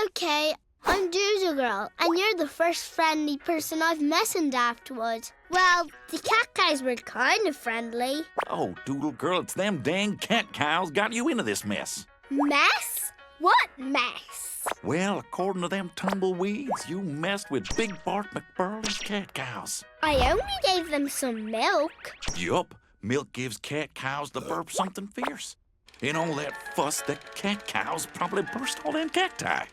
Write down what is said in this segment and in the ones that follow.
Okay, I'm Doodle Girl, and you're the first friendly person I've messaged afterwards. Well, the cat guys were kind of friendly. Oh, Doodle Girl, it's them dang cat cows got you into this mess. Mess? What mess? Well, according to them tumbleweeds, you messed with Big Bart McBurley's cat cows. I only gave them some milk. Yup, milk gives cat cows the burp something fierce. In all that fuss, the cat cows probably burst all them cacti.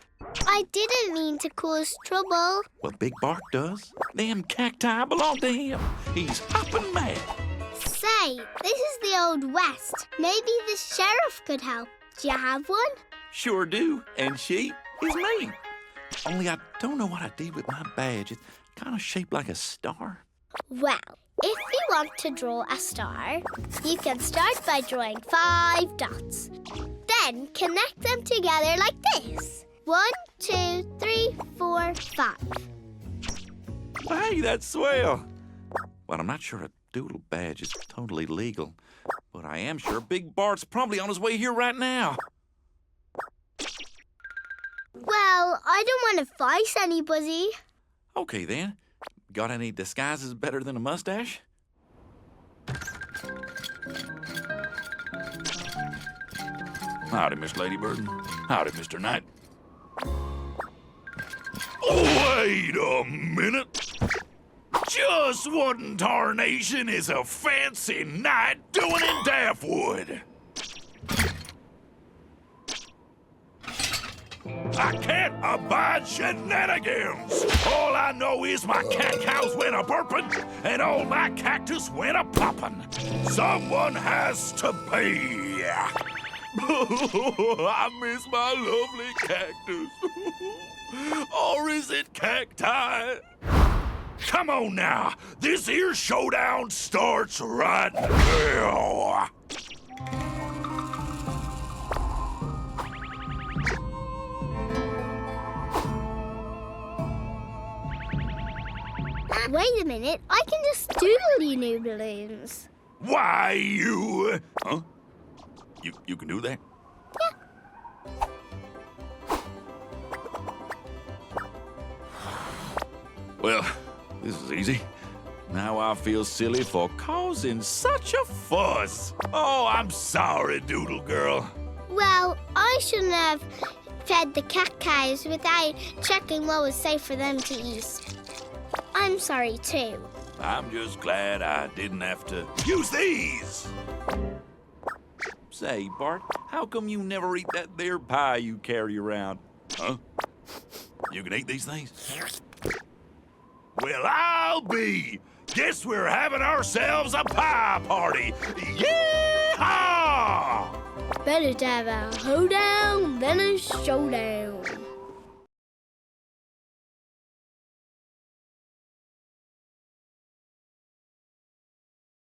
I didn't mean to cause trouble. Well, Big Bart does. Them cacti belong to him. He's hopping mad. Say, this is the Old West. Maybe the sheriff could help. Do you have one? Sure do, and she is me. Only I don't know what I did with my badge. It's kind of shaped like a star. Well, if you want to draw a star, you can start by drawing 5 dots. Then connect them together like this. 1, 2, 3, 4, 5. Hey, that's swell. Well, I'm not sure a doodle badge is totally legal, but I am sure Big Bart's probably on his way here right now. Well, I don't want to fight anybody. Okay, then. Got any disguises better than a mustache? Howdy, Miss Ladybird. Howdy, Mr. Knight. Wait a minute. Just what in tarnation is a fancy knight doing in Daftwood? I can't abide shenanigans. All I know is my cat cows went a-burping and all my cactus went a-popping. Someone has to pay. I miss my lovely cactus. Or is it cacti? Come on now. This here showdown starts right now. Wait a minute, I can just doodle you new balloons. Why, you... Huh? You can do that? Yeah. Well, this is easy. Now I feel silly for causing such a fuss. Oh, I'm sorry, Doodle Girl. Well, I shouldn't have fed the cat cows without checking what was safe for them to eat. I'm sorry, too. I'm just glad I didn't have to use these. Say, Bart, how come you never eat that there pie you carry around? Huh? You can eat these things? Well, I'll be. Guess we're having ourselves a pie party. Yeehaw! Better to have a hoedown than a showdown.